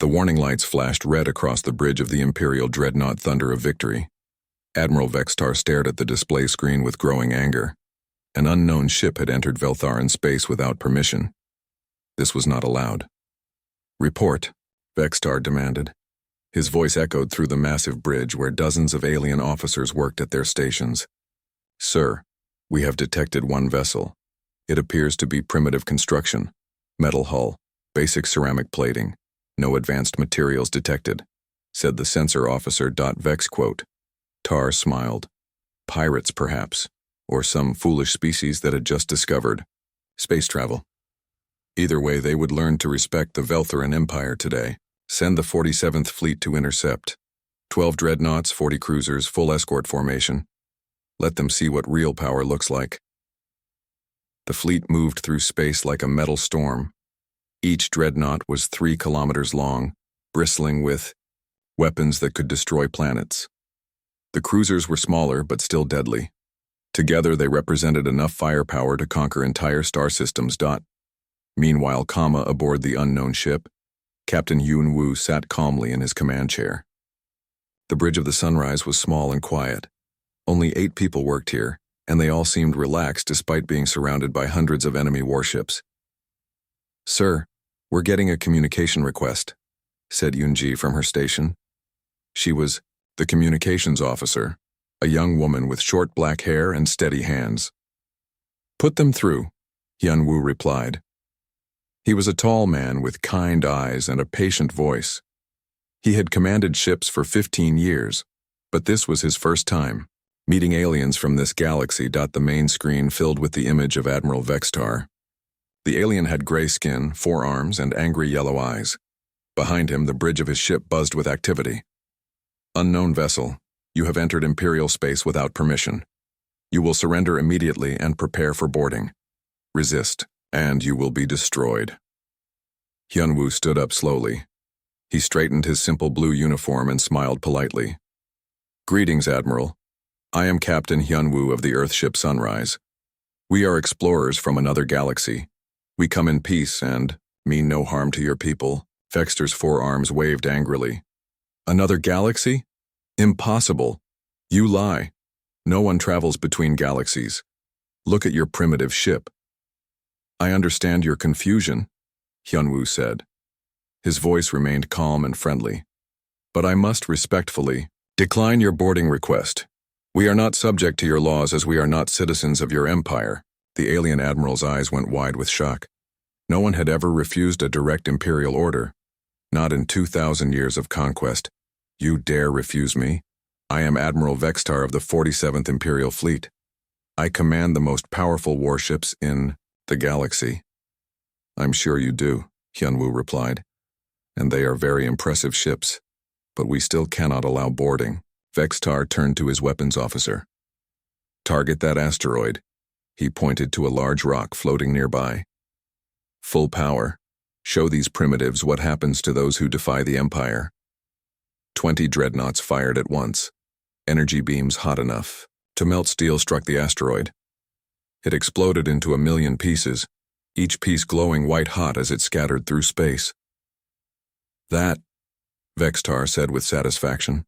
The warning lights flashed red across the bridge of the Imperial Dreadnought Thunder of Victory. Admiral Vextar stared at the display screen with growing anger. An unknown ship had entered Veltharan space without permission. This was not allowed. "Report," Vextar demanded. His voice echoed through the massive bridge where dozens of alien officers worked at their stations. "Sir, we have detected one vessel. It appears to be primitive construction. Metal hull, basic ceramic plating. No advanced materials detected," said the sensor officer. Vex quote. Tar smiled. "Pirates, perhaps, or some foolish species that had just discovered space travel. Either way, they would learn to respect the Veltharan Empire today. Send the 47th Fleet to intercept. 12 dreadnoughts, 40 cruisers, full escort formation. Let them see what real power looks like." The fleet moved through space like a metal storm. Each dreadnought was 3 kilometers long, bristling with weapons that could destroy planets. The cruisers were smaller but still deadly. Together they represented enough firepower to conquer entire star systems. Meanwhile, aboard the unknown ship, Captain Yun Wu sat calmly in his command chair. The Bridge of the Sunrise was small and quiet. Only 8 people worked here, and they all seemed relaxed despite being surrounded by hundreds of enemy warships. "Sir, we're getting a communication request," said Yunji from her station. She was the communications officer, a young woman with short black hair and steady hands. "Put them through," Yun Wu replied. He was a tall man with kind eyes and a patient voice. He had commanded ships for 15 years, but this was his first time meeting aliens from this galaxy. The main screen filled with the image of Admiral Vextar. The alien had gray skin, 4 arms, and angry yellow eyes. Behind him, the bridge of his ship buzzed with activity. "Unknown vessel, you have entered Imperial space without permission. You will surrender immediately and prepare for boarding. Resist, and you will be destroyed." Hyunwoo stood up slowly. He straightened his simple blue uniform and smiled politely. "Greetings, Admiral. I am Captain Hyunwoo of the Earthship Sunrise. We are explorers from another galaxy. We come in peace and mean no harm to your people." Vextar's 4 arms waved angrily. "Another galaxy? Impossible. You lie. No one travels between galaxies. Look at your primitive ship." "I understand your confusion," Hyunwoo said. His voice remained calm and friendly. "But I must respectfully decline your boarding request. We are not subject to your laws as we are not citizens of your empire." The alien admiral's eyes went wide with shock. No one had ever refused a direct imperial order. Not in 2,000 years of conquest. "You dare refuse me? I am Admiral Vextar of the 47th Imperial Fleet. I command the most powerful warships in the galaxy." "I'm sure you do," Hyunwoo replied. "And they are very impressive ships. But we still cannot allow boarding." Vextar turned to his weapons officer. "Target that asteroid." He pointed to a large rock floating nearby. "Full power. Show these primitives what happens to those who defy the Empire." 20 dreadnoughts fired at once. Energy beams hot enough to melt steel struck the asteroid. It exploded into 1,000,000 pieces, each piece glowing white-hot as it scattered through space. "That," Vextar said with satisfaction,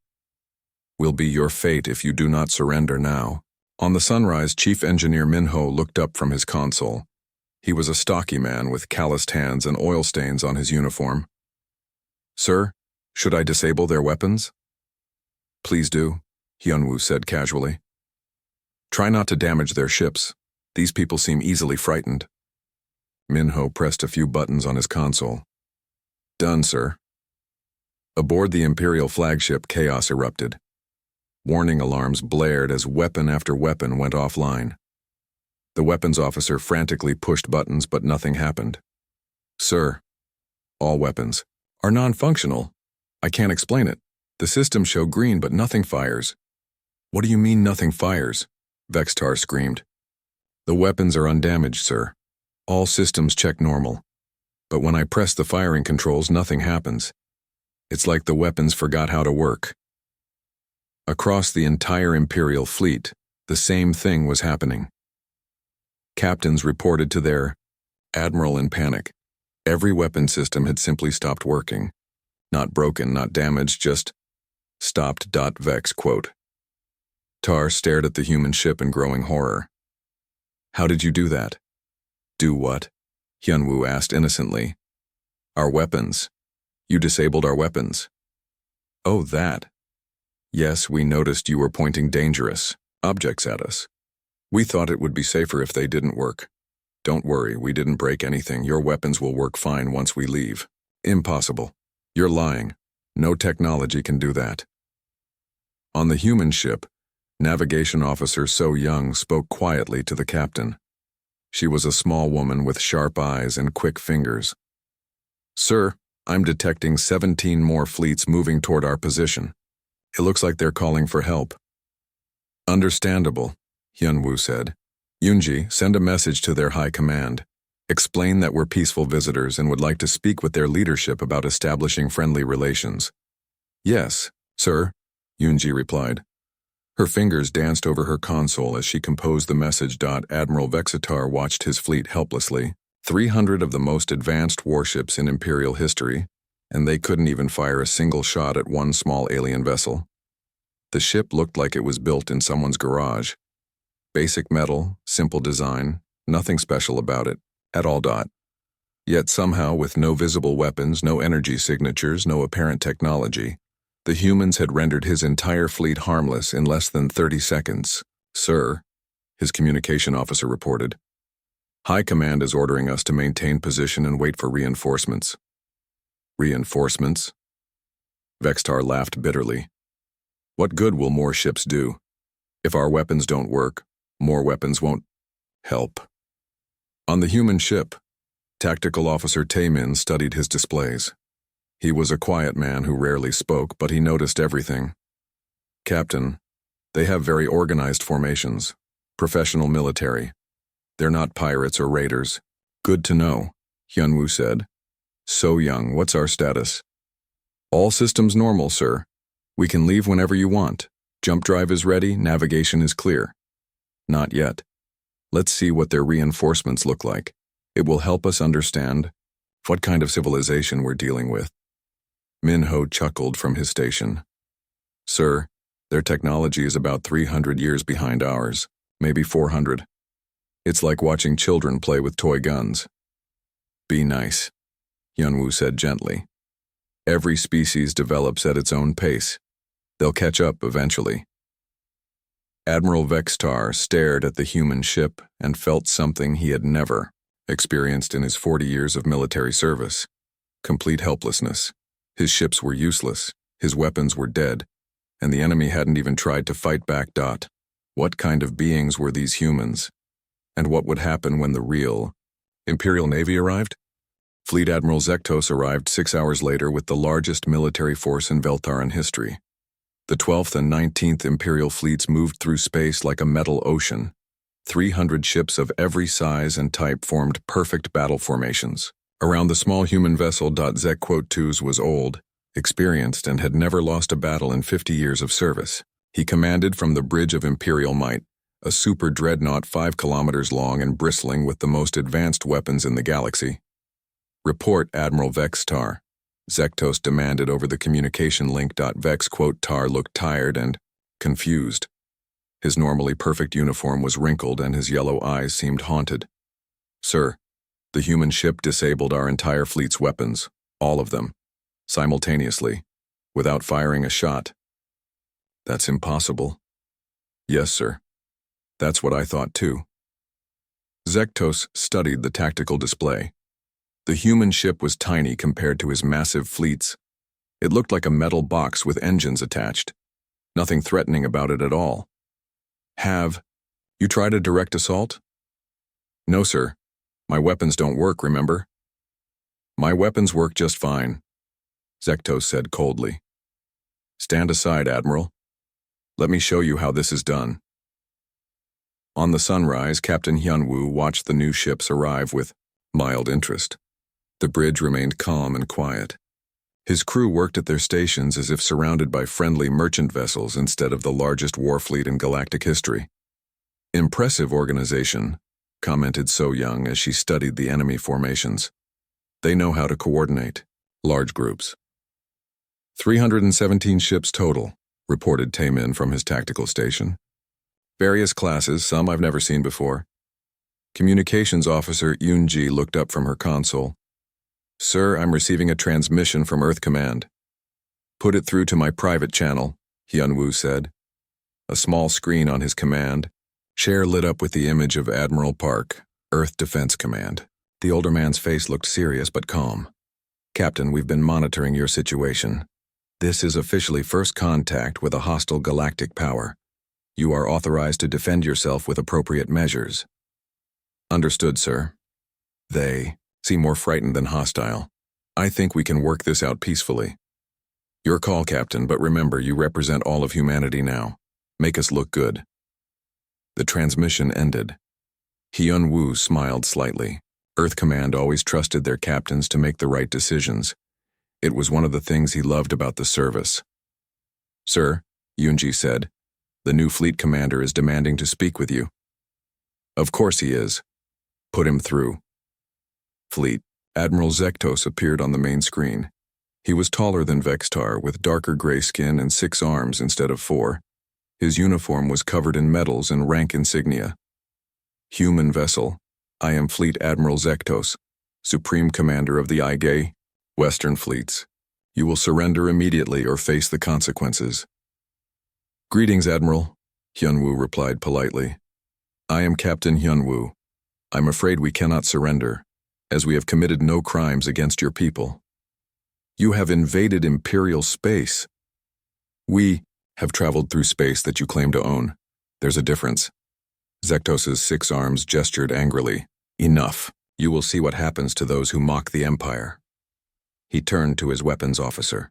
"will be your fate if you do not surrender now." On the Sunrise, Chief Engineer Minho looked up from his console. He was a stocky man with calloused hands and oil stains on his uniform. "Sir, should I disable their weapons?" "Please do," Hyunwoo said casually. "Try not to damage their ships. These people seem easily frightened." Minho pressed a few buttons on his console. "Done, sir." Aboard the Imperial flagship, chaos erupted. Warning alarms blared as weapon after weapon went offline. The weapons officer frantically pushed buttons, but nothing happened. "Sir, all weapons are non-functional. I can't explain it. The systems show green, but nothing fires." "What do you mean nothing fires?" Vextar screamed. "The weapons are undamaged, sir. All systems check normal. But when I press the firing controls, nothing happens. It's like the weapons forgot how to work." Across the entire Imperial fleet, the same thing was happening. Captains reported to their admiral in panic. Every weapon system had simply stopped working. Not broken, not damaged, just stopped. Vex quote. Tar stared at the human ship in growing horror. How did you do that? Do what? Hyunwoo asked innocently. Our weapons. You disabled our weapons. Oh, that. Yes, we noticed you were pointing dangerous objects at us. We thought it would be safer if they didn't work. Don't worry, we didn't break anything. Your weapons will work fine once we leave. Impossible. You're lying. No technology can do that. On the human ship, Navigation Officer So Young spoke quietly to the captain. She was a small woman with sharp eyes and quick fingers. Sir, I'm detecting 17 more fleets moving toward our position. It looks like they're calling for help. Understandable, Hyunwoo said. Yoonji, send a message to their high command. Explain that we're peaceful visitors and would like to speak with their leadership about establishing friendly relations. Yes, sir, Yoonji replied. Her fingers danced over her console as she composed the message. Admiral Vexitar watched his fleet helplessly. 300 of the most advanced warships in Imperial history, and they couldn't even fire a single shot at one small alien vessel. The ship looked like it was built in someone's garage. Basic metal, simple design, nothing special about it, at all. Yet somehow, with no visible weapons, no energy signatures, no apparent technology, the humans had rendered his entire fleet harmless in less than 30 seconds. Sir, his communication officer reported. High Command is ordering us to maintain position and wait for reinforcements. Reinforcements? Vextar laughed bitterly. What good will more ships do? If our weapons don't work, more weapons won't help. On the human ship, Tactical Officer Taemin studied his displays. He was a quiet man who rarely spoke, but he noticed everything. Captain, they have very organized formations. Professional military. They're not pirates or raiders. Good to know, Hyunwoo said. So Young, what's our status? All systems normal, sir. We can leave whenever you want. Jump drive is ready, navigation is clear. Not yet. Let's see what their reinforcements look like. It will help us understand what kind of civilization we're dealing with. Minho chuckled from his station. Sir, their technology is about 300 years behind ours, maybe 400. It's like watching children play with toy guns. Be nice, Hyunwoo said gently. Every species develops at its own pace. They'll catch up eventually. Admiral Vextar stared at the human ship and felt something he had never experienced in his 40 years of military service. Complete helplessness. His ships were useless, his weapons were dead, and the enemy hadn't even tried to fight back. What kind of beings were these humans? And what would happen when the real Imperial Navy arrived? Fleet Admiral Zektos arrived 6 hours later with the largest military force in Veltharan history. The 12th and 19th Imperial fleets moved through space like a metal ocean. 300 ships of every size and type formed perfect battle formations. Around the small human vessel. Zek-2's was old, experienced, and had never lost a battle in 50 years of service. He commanded from the bridge of Imperial might, a super dreadnought 5 kilometers long and bristling with the most advanced weapons in the galaxy. Report, Admiral Vextar, Zektos demanded over the communication link. Vex-Tar looked tired and confused. His normally perfect uniform was wrinkled and his yellow eyes seemed haunted. Sir, the human ship disabled our entire fleet's weapons, all of them, simultaneously, without firing a shot. That's impossible. Yes, sir. That's what I thought too. Zektos studied the tactical display. The human ship was tiny compared to his massive fleets. It looked like a metal box with engines attached. Nothing threatening about it at all. Have you tried a direct assault? No, sir. My weapons don't work, remember? My weapons work just fine, Zektos said coldly. Stand aside, Admiral. Let me show you how this is done. On the sunrise, Captain Hyunwoo watched the new ships arrive with mild interest. The bridge remained calm and quiet. His crew worked at their stations as if surrounded by friendly merchant vessels instead of the largest war fleet in galactic history. Impressive organization, commented So Young as she studied the enemy formations. They know how to coordinate large groups. 317 ships total, reported Taemin from his tactical station. Various classes, some I've never seen before. Communications officer Yoonji looked up from her console. Sir, I'm receiving a transmission from Earth Command. Put it through to my private channel, Hyunwoo said. A small screen on his command chair lit up with the image of Admiral Park, Earth Defense Command. The older man's face looked serious but calm. Captain, we've been monitoring your situation. This is officially first contact with a hostile galactic power. You are authorized to defend yourself with appropriate measures. Understood, sir. They seem more frightened than hostile. I think we can work this out peacefully. Your call, Captain, but remember you represent all of humanity now. Make us look good. The transmission ended. Hyunwoo smiled slightly. Earth Command always trusted their captains to make the right decisions. It was one of the things he loved about the service. Sir, Yoonji said, the new fleet commander is demanding to speak with you. Of course he is. Put him through. Fleet. Admiral Zektos appeared on the main screen. He was taller than Vextar, with darker gray skin and 6 arms instead of 4. His uniform was covered in medals and rank insignia. Human vessel. I am Fleet Admiral Zektos, Supreme Commander of the Aige, Western Fleets. You will surrender immediately or face the consequences. Greetings, Admiral, Hyunwoo replied politely. I am Captain Hyunwoo. I'm afraid we cannot surrender, as we have committed no crimes against your people. You have invaded Imperial space. We have traveled through space that you claim to own. There's a difference. Zektos's 6 arms gestured angrily. Enough. You will see what happens to those who mock the Empire. He turned to his weapons officer.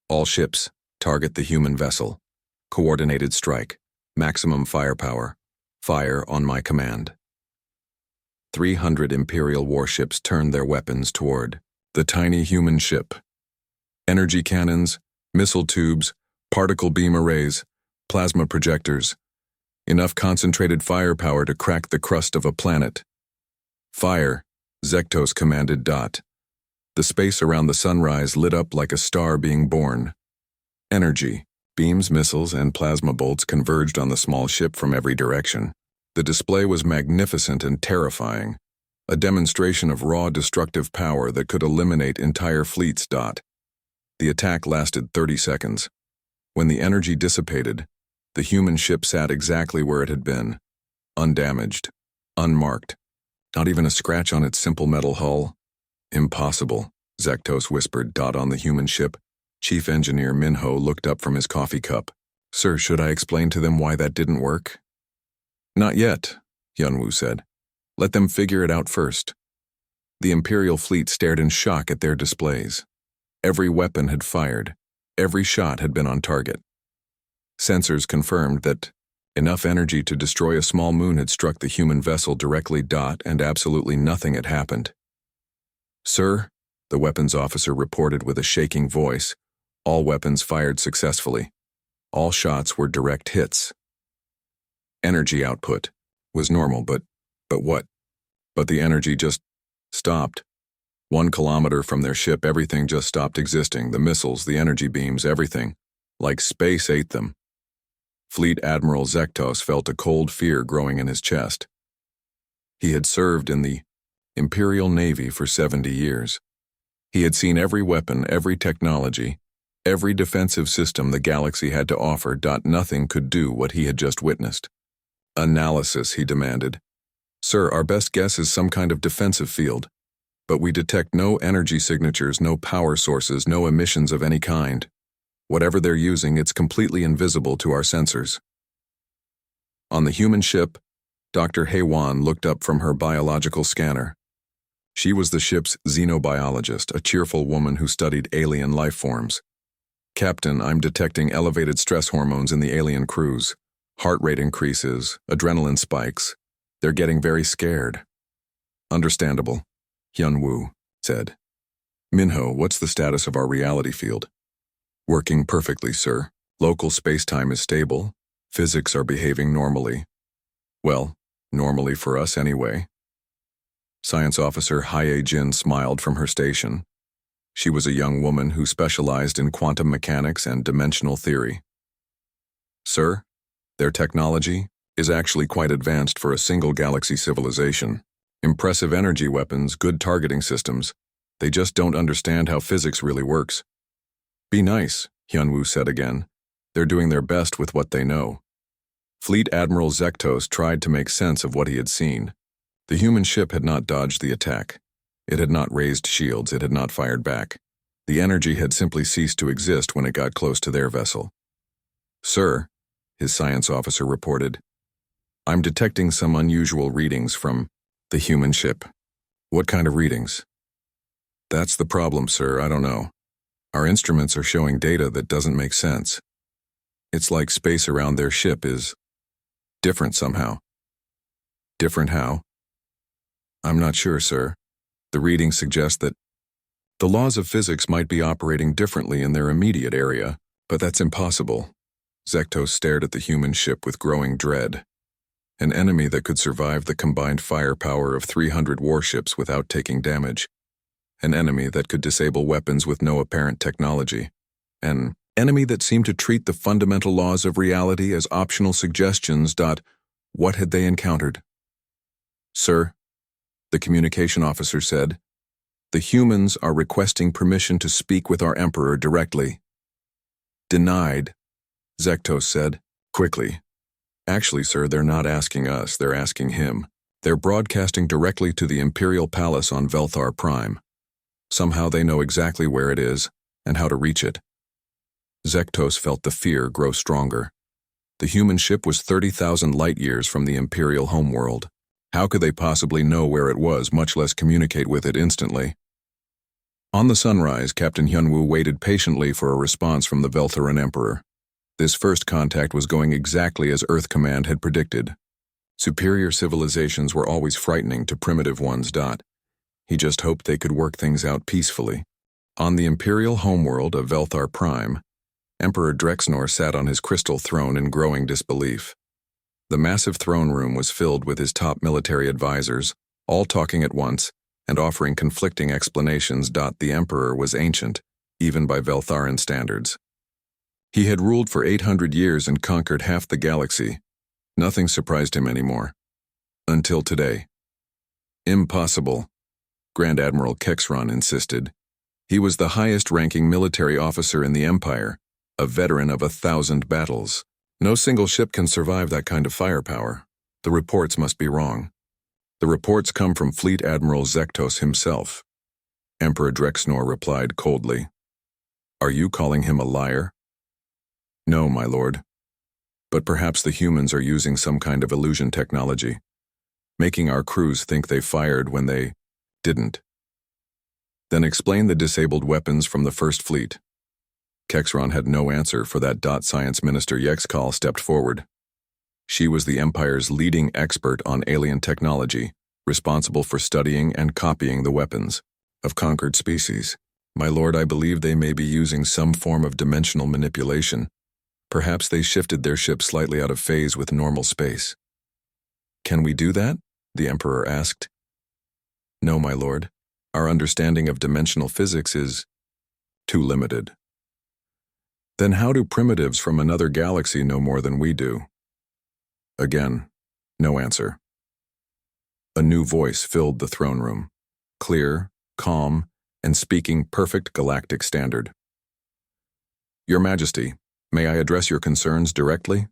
All ships, target the human vessel. Coordinated strike. Maximum firepower. Fire on my command. 300 Imperial warships turned their weapons toward the tiny human ship. Energy cannons, missile tubes, particle beam arrays, plasma projectors. Enough concentrated firepower to crack the crust of a planet. Fire, Zektos commanded. The space around the sunrise lit up like a star being born. Energy, beams, missiles, and plasma bolts converged on the small ship from every direction. The display was magnificent and terrifying, a demonstration of raw destructive power that could eliminate entire fleets. The attack lasted 30 seconds. When the energy dissipated, the human ship sat exactly where it had been, undamaged, unmarked, not even a scratch on its simple metal hull. Impossible, Zektos whispered. On the human ship, Chief Engineer Minho looked up from his coffee cup. Sir, should I explain to them why that didn't work? Not yet, Hyunwoo said. Let them figure it out first. The Imperial fleet stared in shock at their displays. Every weapon had fired. Every shot had been on target. Sensors confirmed that enough energy to destroy a small moon had struck the human vessel directly. And absolutely nothing had happened. Sir, the weapons officer reported with a shaking voice, all weapons fired successfully. All shots were direct hits. Energy output was normal, but what? But the energy just stopped. 1 kilometer from their ship, everything just stopped existing. The missiles, the energy beams, everything. Like space ate them. Fleet Admiral Zektos felt a cold fear growing in his chest. He had served in the Imperial Navy for 70 years. He had seen every weapon, every technology, every defensive system the galaxy had to offer. Nothing could do what he had just witnessed. Analysis, he demanded. Sir, our best guess is some kind of defensive field, but we detect no energy signatures, no power sources, no emissions of any kind. Whatever they're using, it's completely invisible to our sensors. On the human ship, Dr. Haewon looked up from her biological scanner. She was the ship's xenobiologist, a cheerful woman who studied alien life forms. Captain, I'm detecting elevated stress hormones in the alien crews. Heart rate increases, adrenaline spikes. They're getting very scared. Understandable, Hyunwoo said. Minho, what's the status of our reality field? Working perfectly, sir. Local space-time is stable. Physics are behaving normally. Well, normally for us anyway. Science Officer Hye-Jin smiled from her station. She was a young woman who specialized in quantum mechanics and dimensional theory. Sir, their technology is actually quite advanced for a single galaxy civilization. Impressive energy weapons, good targeting systems. They just don't understand how physics really works. Be nice, Hyunwoo said again. They're doing their best with what they know. Fleet Admiral Zektos tried to make sense of what he had seen. The human ship had not dodged the attack. It had not raised shields, it had not fired back. The energy had simply ceased to exist when it got close to their vessel. Sir, his science officer reported, I'm detecting some unusual readings from the human ship. What kind of readings? That's the problem, sir, I don't know. Our instruments are showing data that doesn't make sense. It's like space around their ship is different somehow. Different how? I'm not sure, sir. The readings suggest that the laws of physics might be operating differently in their immediate area, but that's impossible. Zektos stared at the human ship with growing dread. An enemy that could survive the combined firepower of 300 warships without taking damage. An enemy that could disable weapons with no apparent technology. An enemy that seemed to treat the fundamental laws of reality as optional suggestions. What had they encountered? Sir, the communication officer said, the humans are requesting permission to speak with our Emperor directly. Denied, Zektos said, quickly. Actually, sir, they're not asking us, they're asking him. They're broadcasting directly to the Imperial Palace on Velthar Prime. Somehow they know exactly where it is and how to reach it. Zektos felt the fear grow stronger. The human ship was 30,000 light-years from the Imperial homeworld. How could they possibly know where it was, much less communicate with it instantly? On the sunrise, Captain Hyunwoo waited patiently for a response from the Veltharan Emperor. This first contact was going exactly as Earth Command had predicted. Superior civilizations were always frightening to primitive ones. He just hoped they could work things out peacefully. On the Imperial homeworld of Velthar Prime, Emperor Drexnor sat on his crystal throne in growing disbelief. The massive throne room was filled with his top military advisors, all talking at once and offering conflicting explanations. The Emperor was ancient, even by Veltharan standards. He had ruled for 800 years and conquered half the galaxy. Nothing surprised him anymore. Until today. Impossible, Grand Admiral Kexron insisted. He was the highest-ranking military officer in the Empire, a veteran of 1,000 battles. No single ship can survive that kind of firepower. The reports must be wrong. The reports come from Fleet Admiral Zektos himself. Emperor Drexnor replied coldly. Are you calling him a liar? No, my lord. But perhaps the humans are using some kind of illusion technology, making our crews think they fired when they didn't. Then explain the disabled weapons from the First Fleet. Kexron had no answer for that. Science Minister Yexkal stepped forward. She was the Empire's leading expert on alien technology, responsible for studying and copying the weapons of conquered species. My lord, I believe they may be using some form of dimensional manipulation. Perhaps they shifted their ship slightly out of phase with normal space. Can we do that? The Emperor asked. No, my lord. Our understanding of dimensional physics is too limited. Then how do primitives from another galaxy know more than we do? Again, no answer. A new voice filled the throne room, clear, calm, and speaking perfect galactic standard. Your Majesty, may I address your concerns directly?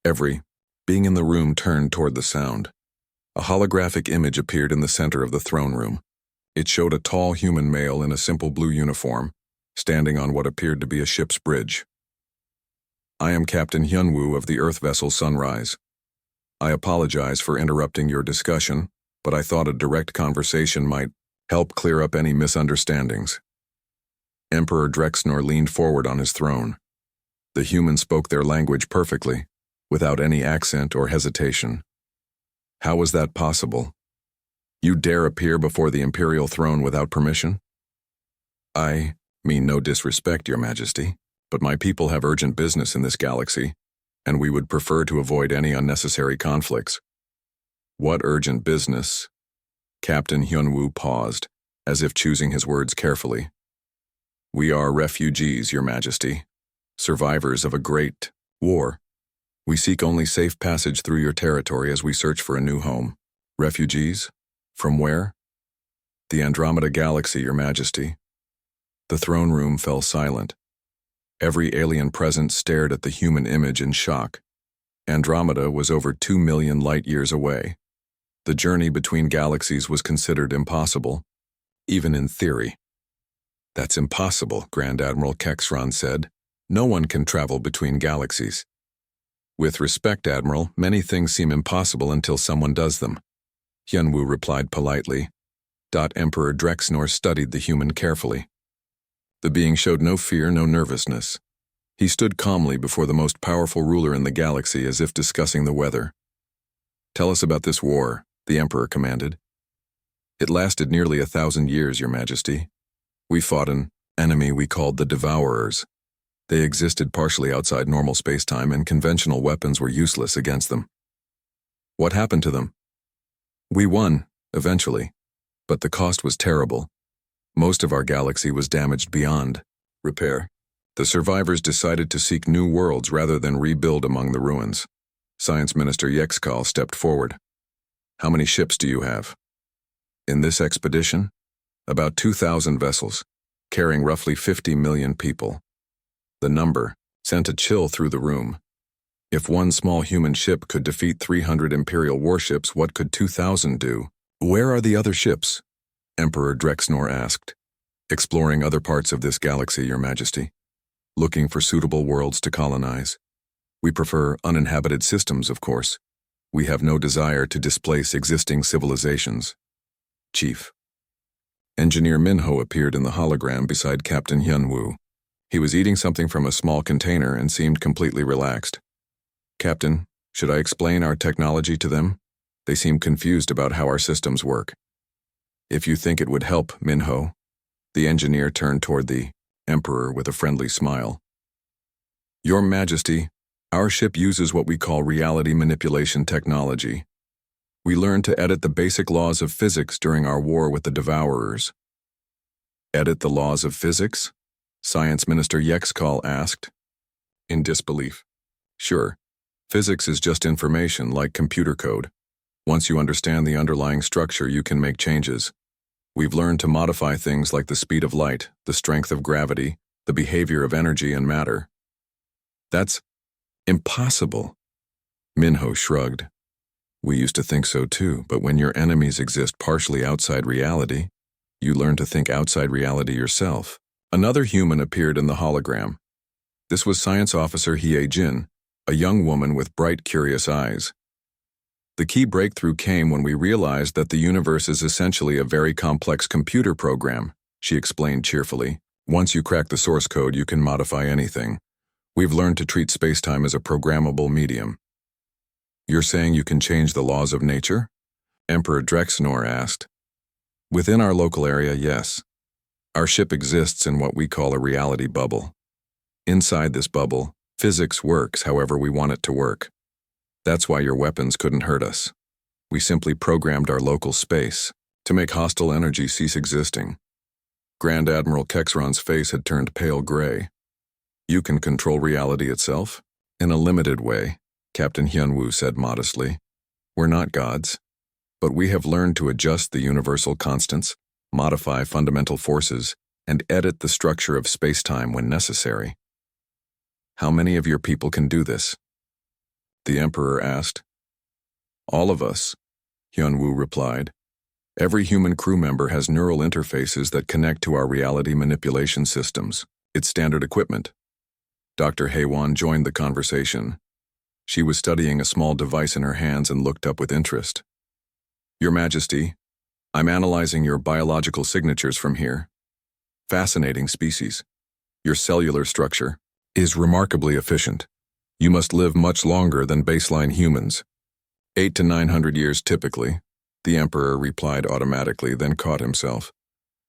Every being in the room turned toward the sound. A holographic image appeared in the center of the throne room. It showed a tall human male in a simple blue uniform, standing on what appeared to be a ship's bridge. I am Captain Hyunwoo of the Earth vessel Sunrise. I apologize for interrupting your discussion, but I thought a direct conversation might help clear up any misunderstandings. Emperor Drexnor leaned forward on his throne. The humans spoke their language perfectly, without any accent or hesitation. How was that possible? You dare appear before the Imperial throne without permission? I mean no disrespect, Your Majesty, but my people have urgent business in this galaxy, and we would prefer to avoid any unnecessary conflicts. What urgent business? Captain Hyunwoo paused, as if choosing his words carefully. We are refugees, Your Majesty, survivors of a great war. We seek only safe passage through your territory as we search for a new home. Refugees? From where? The Andromeda Galaxy, Your Majesty. The throne room fell silent. Every alien present stared at the human image in shock. Andromeda was over 2 million light-years away. The journey between galaxies was considered impossible, even in theory. That's impossible, Grand Admiral Kexron said. No one can travel between galaxies. With respect, Admiral, many things seem impossible until someone does them. Hyunwoo replied politely. Emperor Drexnor studied the human carefully. The being showed no fear, no nervousness. He stood calmly before the most powerful ruler in the galaxy as if discussing the weather. Tell us about this war, the Emperor commanded. It lasted nearly 1,000 years, Your Majesty. We fought an enemy we called the Devourers. They existed partially outside normal spacetime, and conventional weapons were useless against them. What happened to them? We won, eventually, but the cost was terrible. Most of our galaxy was damaged beyond repair. The survivors decided to seek new worlds rather than rebuild among the ruins. Science Minister Yexkal stepped forward. How many ships do you have? In this expedition? About 2,000 vessels, carrying roughly 50 million people. The number sent a chill through the room. If one small human ship could defeat 300 Imperial warships, what could 2,000 do? Where are the other ships? Emperor Drexnor asked. Exploring other parts of this galaxy, Your Majesty. Looking for suitable worlds to colonize. We prefer uninhabited systems, of course. We have no desire to displace existing civilizations. Chief. Engineer Minho appeared in the hologram beside Captain Hyunwoo. He was eating something from a small container and seemed completely relaxed. Captain, should I explain our technology to them? They seem confused about how our systems work. If you think it would help, Minho. The engineer turned toward the Emperor with a friendly smile. Your Majesty, our ship uses what we call reality manipulation technology. We learned to edit the basic laws of physics during our war with the Devourers. Edit the laws of physics? Science Minister Yexkal asked. In disbelief. Sure. Physics is just information, like computer code. Once you understand the underlying structure, you can make changes. We've learned to modify things like the speed of light, the strength of gravity, the behavior of energy and matter. That's impossible. Minho shrugged. We used to think so too, but when your enemies exist partially outside reality, you learn to think outside reality yourself. Another human appeared in the hologram. This was Science Officer Hye Jin, a young woman with bright, curious eyes. The key breakthrough came when we realized that the universe is essentially a very complex computer program, she explained cheerfully. Once you crack the source code, you can modify anything. We've learned to treat spacetime as a programmable medium. You're saying you can change the laws of nature? Emperor Drexnor asked. Within our local area, yes. Our ship exists in what we call a reality bubble. Inside this bubble, physics works however we want it to work. That's why your weapons couldn't hurt us. We simply programmed our local space to make hostile energy cease existing. Grand Admiral Kexron's face had turned pale gray. You can control reality itself? In a limited way, Captain Hyunwoo said modestly. We're not gods, but we have learned to adjust the universal constants, modify fundamental forces, and edit the structure of space-time when necessary. How many of your people can do this? The Emperor asked. All of us, Hyunwoo replied. Every human crew member has neural interfaces that connect to our reality manipulation systems. It's standard equipment. Dr. Haewon joined the conversation. She was studying a small device in her hands and looked up with interest. Your Majesty, I'm analyzing your biological signatures from here. Fascinating species. Your cellular structure is remarkably efficient. You must live much longer than baseline humans. 800 to 900 years typically, the Emperor replied automatically, then caught himself.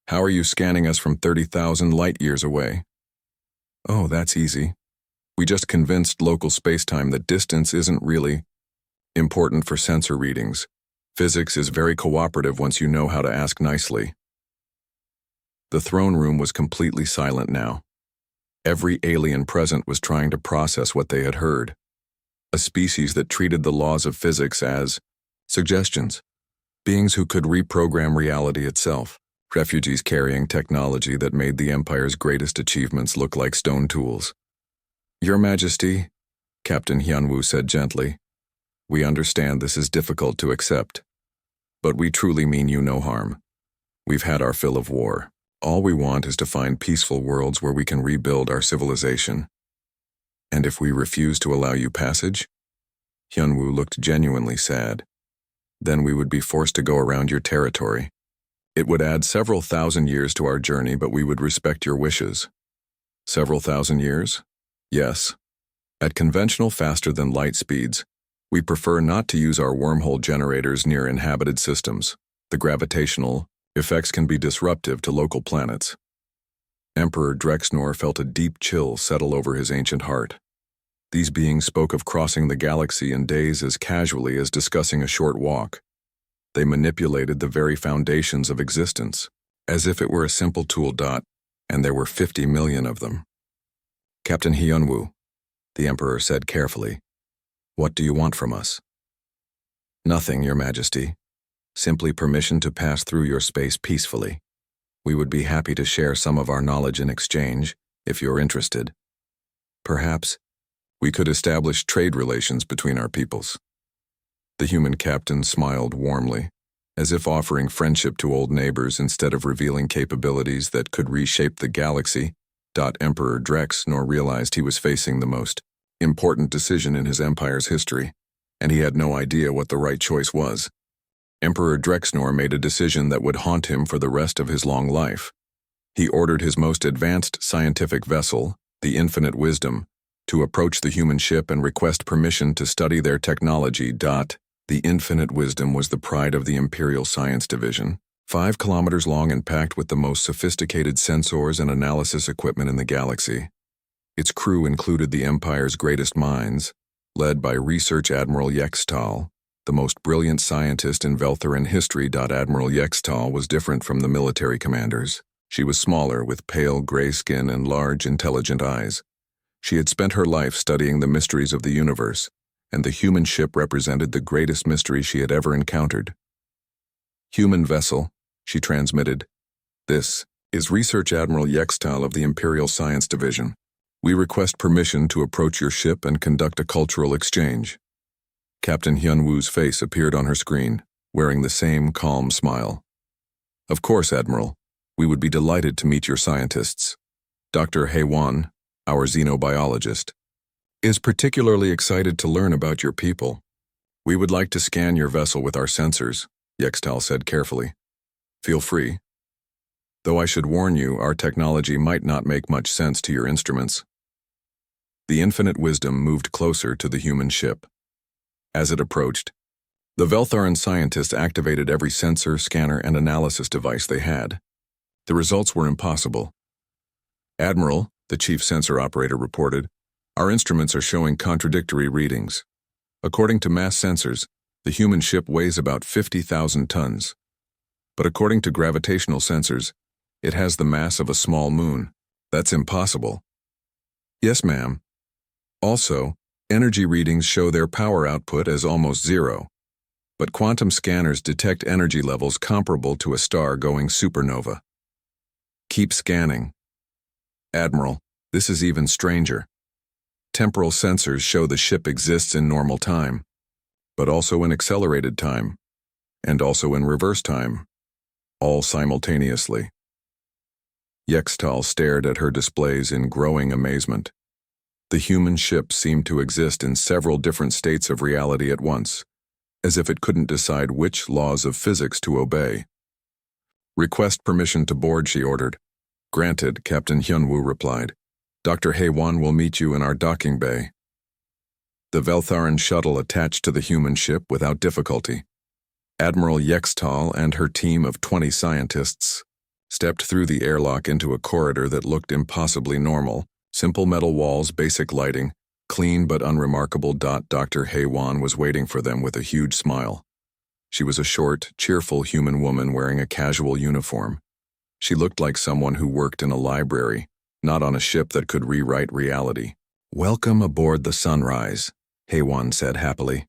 How are you scanning us from 30,000 light-years away? Oh, that's easy. We just convinced local spacetime that distance isn't really important for sensor readings. Physics is very cooperative once you know how to ask nicely. The throne room was completely silent now. Every alien present was trying to process what they had heard. A species that treated the laws of physics as suggestions, beings who could reprogram reality itself, refugees carrying technology that made the Empire's greatest achievements look like stone tools. Your Majesty, Captain Hyunwoo said gently, we understand this is difficult to accept, but we truly mean you no harm. We've had our fill of war. All we want is to find peaceful worlds where we can rebuild our civilization. And if we refuse to allow you passage? Hyunwoo looked genuinely sad. Then we would be forced to go around your territory. It would add several thousand years to our journey, but we would respect your wishes. Several thousand years? Yes. At conventional faster-than-light speeds, we prefer not to use our wormhole generators near inhabited systems. The gravitational effects can be disruptive to local planets. Emperor Drexnor felt a deep chill settle over his ancient heart. These beings spoke of crossing the galaxy in days as casually as discussing a short walk. They manipulated the very foundations of existence, as if it were a simple tool. And there were 50 million of them. Captain Hyunwoo, the Emperor said carefully, what do you want from us? Nothing, Your Majesty. Simply permission to pass through your space peacefully. We would be happy to share some of our knowledge in exchange, if you're interested. Perhaps we could establish trade relations between our peoples. The human captain smiled warmly, as if offering friendship to old neighbors instead of revealing capabilities that could reshape the galaxy. Emperor Drexnor realized he was facing the most important decision in his empire's history, and he had no idea what the right choice was. Emperor Drexnor made a decision that would haunt him for the rest of his long life. He ordered his most advanced scientific vessel, the Infinite Wisdom, to approach the human ship and request permission to study their technology. The Infinite Wisdom was the pride of the Imperial Science Division, 5 kilometers long and packed with the most sophisticated sensors and analysis equipment in the galaxy. Its crew included the Empire's greatest minds, led by Research Admiral Yextal, the most brilliant scientist in Veltharan history. Admiral Yextal was different from the military commanders. She was smaller, with pale gray skin and large, intelligent eyes. She had spent her life studying the mysteries of the universe, and the human ship represented the greatest mystery she had ever encountered. Human vessel, she transmitted. This is Research Admiral Yextal of the Imperial Science Division. We request permission to approach your ship and conduct a cultural exchange. Captain Hyunwoo's face appeared on her screen, wearing the same calm smile. Of course, Admiral. We would be delighted to meet your scientists. Dr. Haewon, our xenobiologist, is particularly excited to learn about your people. We would like to scan your vessel with our sensors, Yextal said carefully. Feel free. Though I should warn you, our technology might not make much sense to your instruments. The Infinite Wisdom moved closer to the human ship. As it approached, the Veltharan scientists activated every sensor, scanner, and analysis device they had. The results were impossible. Admiral, the chief sensor operator reported, our instruments are showing contradictory readings. According to mass sensors, the human ship weighs about 50,000 tons. But according to gravitational sensors, it has the mass of a small moon. That's impossible. Yes, ma'am. Also, energy readings show their power output as almost zero. But quantum scanners detect energy levels comparable to a star going supernova. Keep scanning. Admiral, this is even stranger. Temporal sensors show the ship exists in normal time, but also in accelerated time, and also in reverse time, all simultaneously. Yextal stared at her displays in growing amazement. The human ship seemed to exist in several different states of reality at once, as if it couldn't decide which laws of physics to obey. Request permission to board, she ordered. Granted, Captain Hyunwoo replied. Dr. Haewon will meet you in our docking bay. The Veltharan shuttle attached to the human ship without difficulty. Admiral Yextal and her team of 20 scientists stepped through the airlock into a corridor that looked impossibly normal, simple metal walls, basic lighting, clean but unremarkable. Dr. Haewon was waiting for them with a huge smile. She was a short, cheerful human woman wearing a casual uniform. She looked like someone who worked in a library, not on a ship that could rewrite reality. "Welcome aboard the Sunrise," Haywan said happily.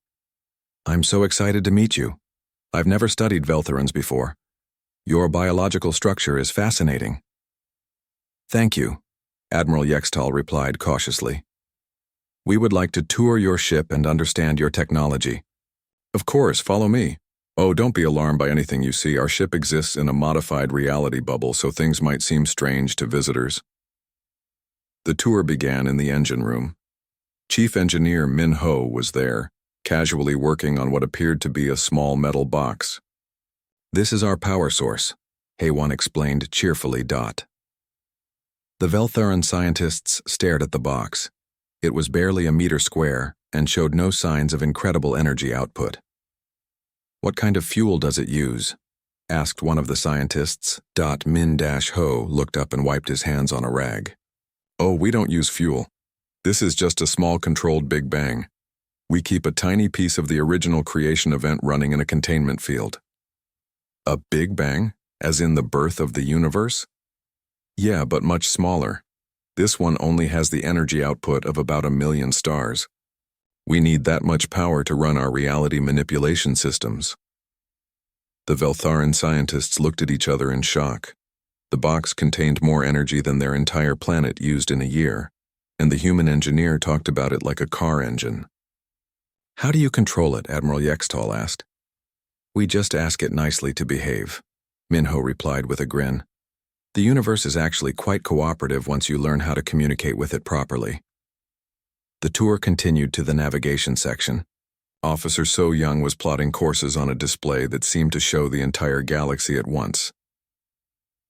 "I'm so excited to meet you. I've never studied Veltharans before. Your biological structure is fascinating." "Thank you," Admiral Yextal replied cautiously. "We would like to tour your ship and understand your technology." "Of course, follow me." "Oh, don't be alarmed by anything you see. Our ship exists in a modified reality bubble, so things might seem strange to visitors." The tour began in the engine room. Chief Engineer Min Ho was there, casually working on what appeared to be a small metal box. "This is our power source," Haywan explained cheerfully. The Veltharan scientists stared at the box. It was barely a meter square and showed no signs of incredible energy output. "What kind of fuel does it use?" asked one of the scientists. Min-Ho looked up and wiped his hands on a rag. "Oh, we don't use fuel. This is just a small controlled Big Bang. We keep a tiny piece of the original creation event running in a containment field." "A Big Bang? As in the birth of the universe?" "Yeah, but much smaller. This one only has the energy output of about 1,000,000 stars. We need that much power to run our reality manipulation systems." The Veltharan scientists looked at each other in shock. The box contained more energy than their entire planet used in a year, and the human engineer talked about it like a car engine. "How do you control it?" Admiral Yextal asked. "We just ask it nicely to behave," Minho replied with a grin. "The universe is actually quite cooperative once you learn how to communicate with it properly." The tour continued to the navigation section. Officer So Young was plotting courses on a display that seemed to show the entire galaxy at once.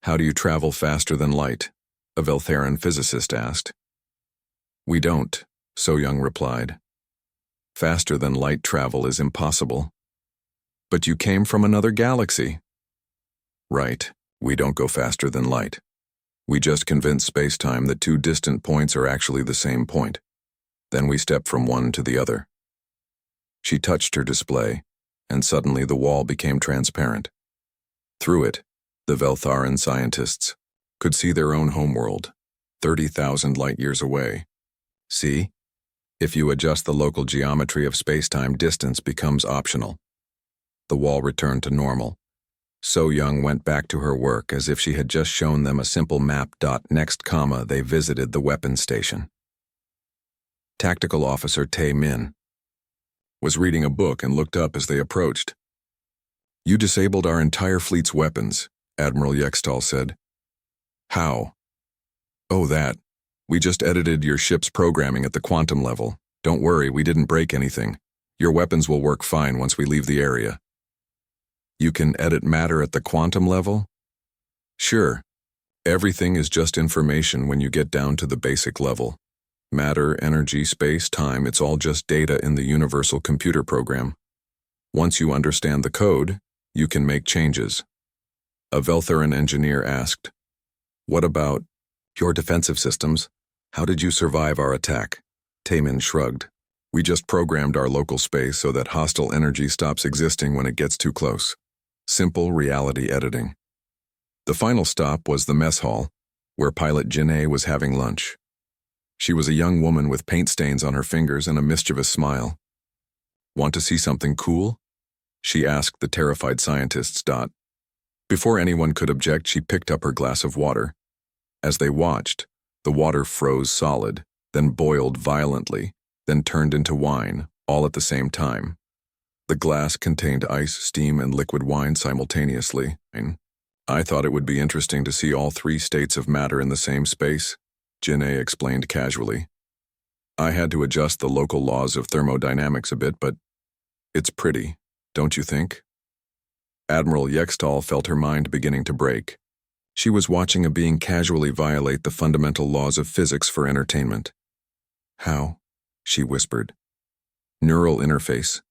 "How do you travel faster than light?" a Veltharan physicist asked. "We don't," So Young replied. "Faster than light travel is impossible." "But you came from another galaxy." "Right, we don't go faster than light. We just convince space-time that two distant points are actually the same point. Then we step from one to the other." She touched her display, and suddenly the wall became transparent. Through it, the Veltharan scientists could see their own homeworld, 30,000 light-years away. "See? If you adjust the local geometry of space-time, distance becomes optional." The wall returned to normal. So Young went back to her work as if she had just shown them a simple map. Next, they visited the weapons station. Tactical Officer Tae Min was reading a book and looked up as they approached. "You disabled our entire fleet's weapons," Admiral Yextal said. "How?" "Oh, that. We just edited your ship's programming at the quantum level. Don't worry, we didn't break anything. Your weapons will work fine once we leave the area." "You can edit matter at the quantum level?" "Sure. Everything is just information when you get down to the basic level. Matter, energy, space, time, it's all just data in the universal computer program. Once you understand the code, you can make changes." A Veltharan engineer asked, "What about your defensive systems? How did you survive our attack?" Taemin shrugged. "We just programmed our local space so that hostile energy stops existing when it gets too close. Simple reality editing." The final stop was the mess hall, where pilot Janae was having lunch. She was a young woman with paint stains on her fingers and a mischievous smile. "Want to see something cool?" she asked the terrified scientists. Before anyone could object, she picked up her glass of water. As they watched, the water froze solid, then boiled violently, then turned into wine, all at the same time. The glass contained ice, steam, and liquid wine simultaneously. "I thought it would be interesting to see all three states of matter in the same space," Janae explained casually. "I had to adjust the local laws of thermodynamics a bit, but it's pretty, don't you think?" Admiral Yextal felt her mind beginning to break. She was watching a being casually violate the fundamental laws of physics for entertainment. "How?" she whispered. "Neural interface."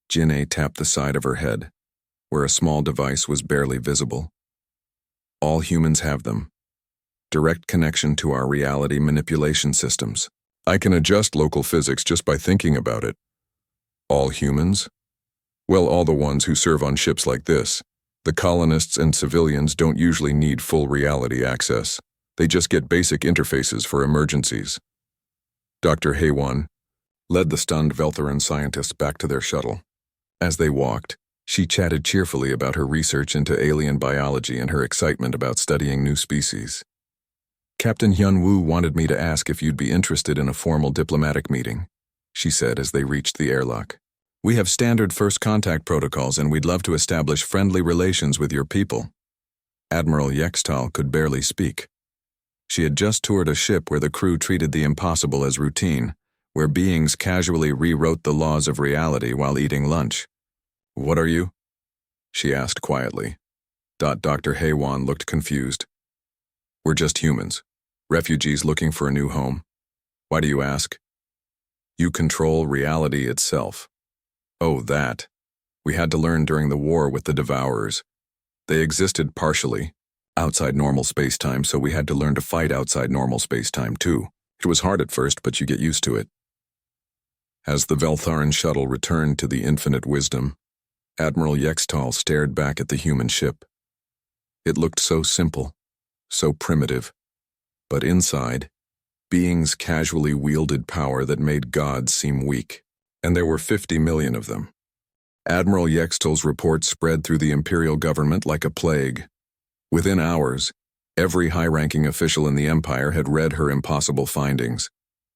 Janae tapped the side of her head, where a small device was barely visible. "All humans have them. Direct connection to our reality manipulation systems. I can adjust local physics just by thinking about it." "All humans?" "Well, all the ones who serve on ships like this. The colonists and civilians don't usually need full reality access. They just get basic interfaces for emergencies. Dr. Haywan led the stunned Veltharan scientists back to their shuttle. As they walked, she chatted cheerfully about her research into alien biology and her excitement about studying new species. Captain Hyun-woo wanted me to ask if you'd be interested in a formal diplomatic meeting, she said as they reached the airlock. We have standard first contact protocols and we'd love to establish friendly relations with your people. Admiral Yextal could barely speak. She had just toured a ship where the crew treated the impossible as routine, where beings casually rewrote the laws of reality while eating lunch. What are you? She asked quietly. Dr. Haywan looked confused. We're just humans, refugees looking for a new home. Why do you ask? You control reality itself. Oh, that. We had to learn during the war with the Devourers. They existed partially, outside normal space-time, so we had to learn to fight outside normal space-time too. It was hard at first, but you get used to it. As the Veltharan shuttle returned to the infinite wisdom, Admiral Yextal stared back at the human ship. It looked so simple, so primitive, but inside, beings casually wielded power that made gods seem weak, and there were 50 million of them. Admiral Yextal's report spread through the imperial government like a plague. Within hours, every high-ranking official in the empire had read her impossible findings.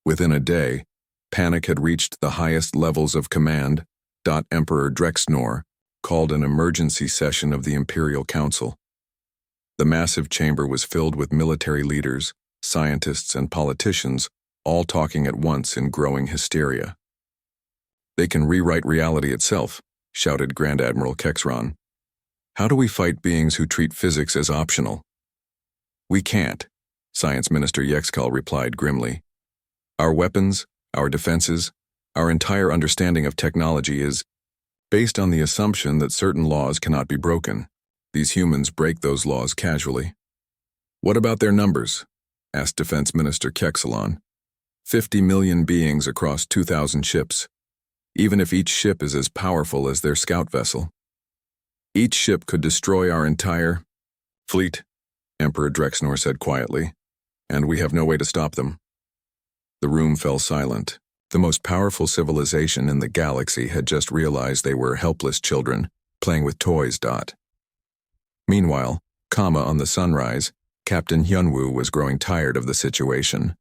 Within a day, panic had reached the highest levels of command. Emperor Drexnor called an emergency session of the Imperial Council. The massive chamber was filled with military leaders, scientists, and politicians, all talking at once in growing hysteria. They can rewrite reality itself, shouted Grand Admiral Kexron. How do we fight beings who treat physics as optional? We can't, Science Minister Yexkal replied grimly. Our weapons, our defenses, our entire understanding of technology is based on the assumption that certain laws cannot be broken. These humans break those laws casually. What about their numbers? Asked Defense Minister Kexalon. 50 million beings across 2,000 ships. Even if each ship is as powerful as their scout vessel. Each ship could destroy our entire fleet, Emperor Drexnor said quietly, and we have no way to stop them. The room fell silent. The most powerful civilization in the galaxy had just realized they were helpless children, playing with toys. Meanwhile, on the Sunrise, Captain Hyunwoo was growing tired of the situation.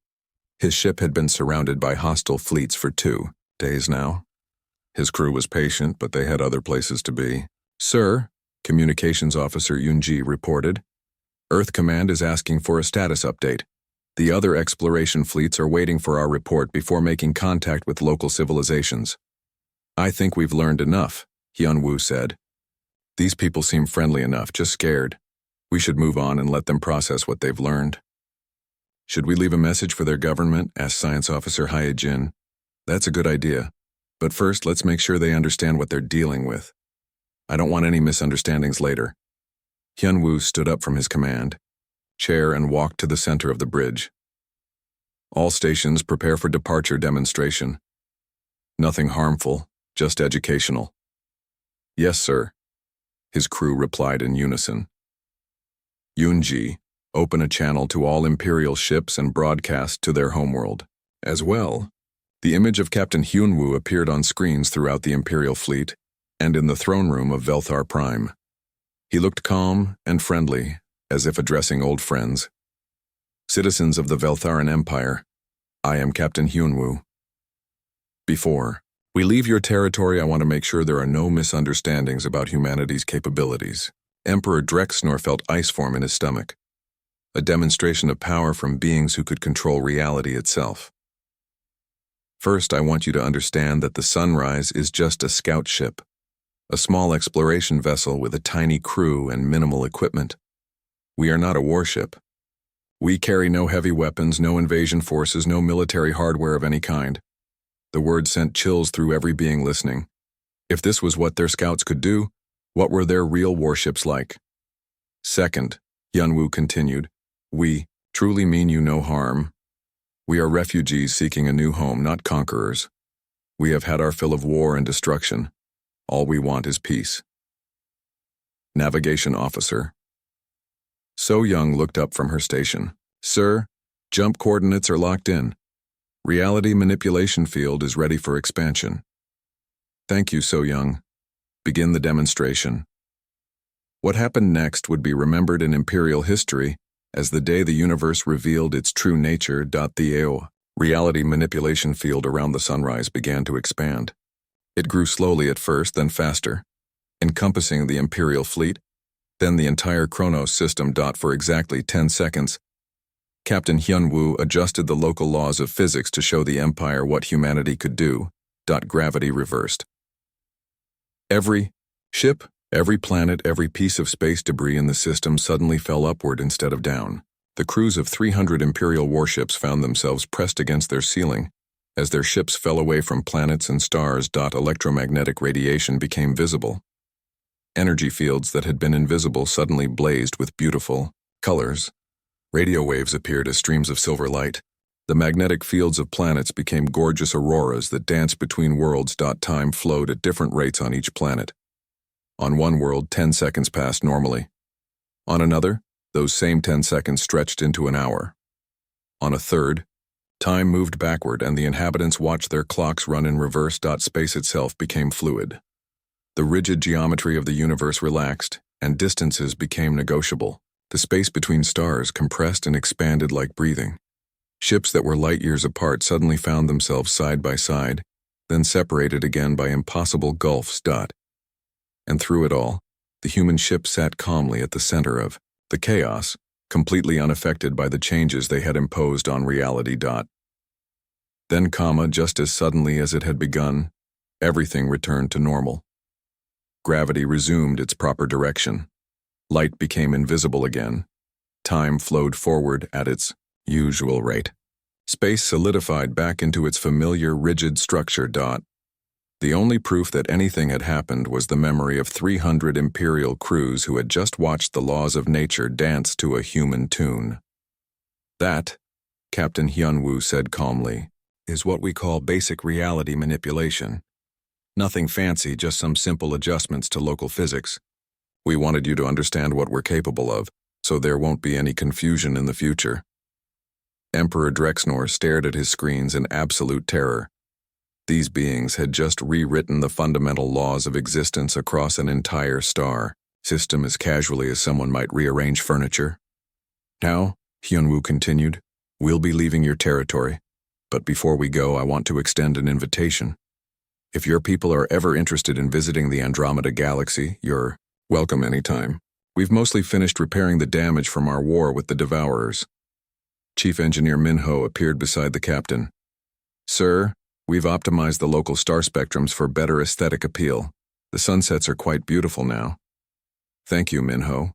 His ship had been surrounded by hostile fleets for 2 days now. His crew was patient, but they had other places to be. Sir, Communications Officer Yunji reported, Earth Command is asking for a status update. The other exploration fleets are waiting for our report before making contact with local civilizations. I think we've learned enough, Hyunwoo said. These people seem friendly enough, just scared. We should move on and let them process what they've learned. Should we leave a message for their government? Asked Science Officer Hyejin. That's a good idea. But first, let's make sure they understand what they're dealing with. I don't want any misunderstandings later. Hyunwoo stood up from his command chair and walked to the center of the bridge. All stations prepare for departure demonstration. Nothing harmful, just educational. Yes, sir, his crew replied in unison. Yunji, open a channel to all Imperial ships and broadcast to their homeworld. As well, the image of Captain Hyunwoo appeared on screens throughout the Imperial fleet and in the throne room of Velthar Prime. He looked calm and friendly, as if addressing old friends. Citizens of the Veltharan Empire, I am Captain Hyunwoo. Before we leave your territory, I want to make sure there are no misunderstandings about humanity's capabilities. Emperor Drexnor felt ice form in his stomach, a demonstration of power from beings who could control reality itself. First, I want you to understand that the Sunrise is just a scout ship, a small exploration vessel with a tiny crew and minimal equipment. We are not a warship. We carry no heavy weapons, no invasion forces, no military hardware of any kind. The word sent chills through every being listening. If this was what their scouts could do, what were their real warships like? Second, Hyunwoo continued, we truly mean you no harm. We are refugees seeking a new home, not conquerors. We have had our fill of war and destruction. All we want is peace. Navigation Officer So Young looked up from her station. Sir, jump coordinates are locked in. Reality manipulation field is ready for expansion. Thank you, So Young. Begin the demonstration. What happened next would be remembered in Imperial history as the day the universe revealed its true nature. The reality manipulation field around the sunrise began to expand. It grew slowly at first, then faster, encompassing the Imperial fleet, then the entire Chronos system. For exactly 10 seconds, Captain Hyun-woo adjusted the local laws of physics to show the Empire what humanity could do. Gravity reversed. Every ship, every planet, every piece of space debris in the system suddenly fell upward instead of down. The crews of 300 Imperial warships found themselves pressed against their ceiling. As their ships fell away from planets and stars. Electromagnetic radiation became visible. Energy fields that had been invisible suddenly blazed with beautiful colors. Radio waves appeared as streams of silver light. The magnetic fields of planets became gorgeous auroras that danced between worlds. Time flowed at different rates on each planet. On one world, 10 seconds passed normally. On another, those same 10 seconds stretched into an hour. On a third, time moved backward and the inhabitants watched their clocks run in reverse. Space itself became fluid. The rigid geometry of the universe relaxed, and distances became negotiable. The space between stars compressed and expanded like breathing. Ships that were light years apart suddenly found themselves side by side, then separated again by impossible gulfs. And through it all, the human ship sat calmly at the center of the chaos, completely unaffected by the changes they had imposed on reality. Then, just as suddenly as it had begun, everything returned to normal. Gravity resumed its proper direction. Light became invisible again. Time flowed forward at its usual rate. Space solidified back into its familiar rigid structure. The only proof that anything had happened was the memory of 300 Imperial crews who had just watched the laws of nature dance to a human tune. That, Captain Hyun-woo said calmly, is what we call basic reality manipulation. Nothing fancy, just some simple adjustments to local physics. We wanted you to understand what we're capable of, so there won't be any confusion in the future. Emperor Drexnor stared at his screens in absolute terror. These beings had just rewritten the fundamental laws of existence across an entire star system as casually as someone might rearrange furniture. Now, Hyun-woo continued, we'll be leaving your territory, but before we go, I want to extend an invitation. If your people are ever interested in visiting the Andromeda Galaxy, you're welcome anytime. We've mostly finished repairing the damage from our war with the Devourers. Chief Engineer Minho appeared beside the captain. Sir, we've optimized the local star spectrums for better aesthetic appeal. The sunsets are quite beautiful now. Thank you, Minho.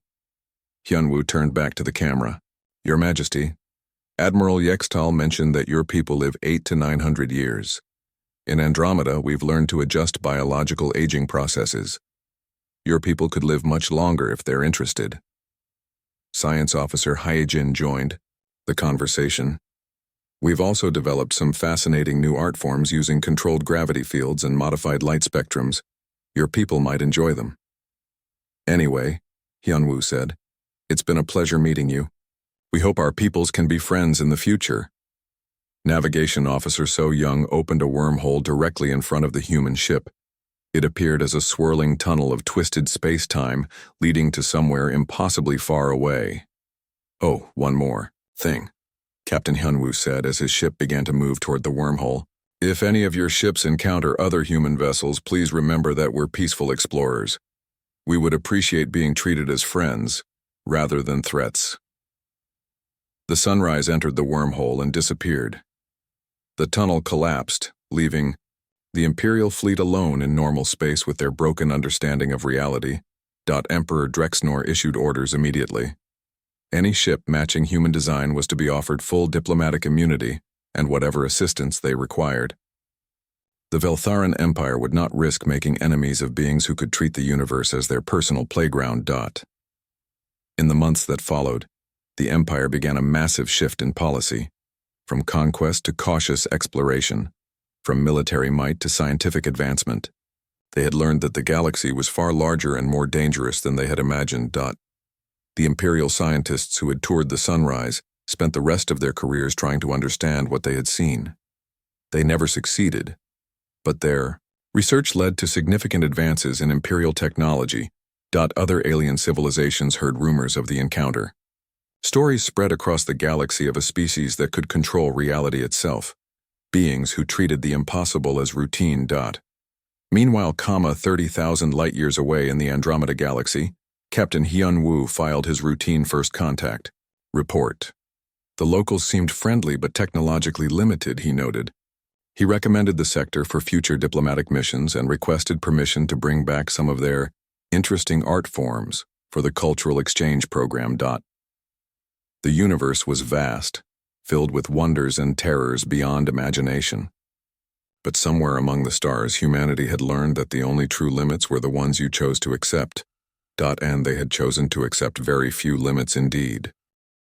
Hyun-woo turned back to the camera. Your Majesty, Admiral Yextal mentioned that your people live 800 to 900 years. In Andromeda, we've learned to adjust biological aging processes. Your people could live much longer if they're interested. Science Officer Hyejin joined the conversation. We've also developed some fascinating new art forms using controlled gravity fields and modified light spectrums. Your people might enjoy them. Anyway, Hyun-woo said, it's been a pleasure meeting you. We hope our peoples can be friends in the future. Navigation Officer So Young opened a wormhole directly in front of the human ship. It appeared as a swirling tunnel of twisted space-time leading to somewhere impossibly far away. Oh, one more thing, Captain Hyun-woo said as his ship began to move toward the wormhole. If any of your ships encounter other human vessels, please remember that we're peaceful explorers. We would appreciate being treated as friends, rather than threats. The sunrise entered the wormhole and disappeared. The tunnel collapsed, leaving the Imperial fleet alone in normal space with their broken understanding of reality. Emperor Drexnor issued orders immediately. Any ship matching human design was to be offered full diplomatic immunity and whatever assistance they required. The Veltharan Empire would not risk making enemies of beings who could treat the universe as their personal playground. In the months that followed, the Empire began a massive shift in policy, from conquest to cautious exploration, from military might to scientific advancement. They had learned that the galaxy was far larger and more dangerous than they had imagined. The Imperial scientists who had toured the sunrise spent the rest of their careers trying to understand what they had seen. They never succeeded, but their research led to significant advances in Imperial technology. Other alien civilizations heard rumors of the encounter. Stories spread across the galaxy of a species that could control reality itself, beings who treated the impossible as routine. Meanwhile, 30,000 light-years away in the Andromeda Galaxy, Captain Hyun Woo filed his routine first contact report. The locals seemed friendly but technologically limited, he noted. He recommended the sector for future diplomatic missions and requested permission to bring back some of their interesting art forms for the cultural exchange program. The universe was vast, filled with wonders and terrors beyond imagination. But somewhere among the stars, humanity had learned that the only true limits were the ones you chose to accept. And they had chosen to accept very few limits indeed.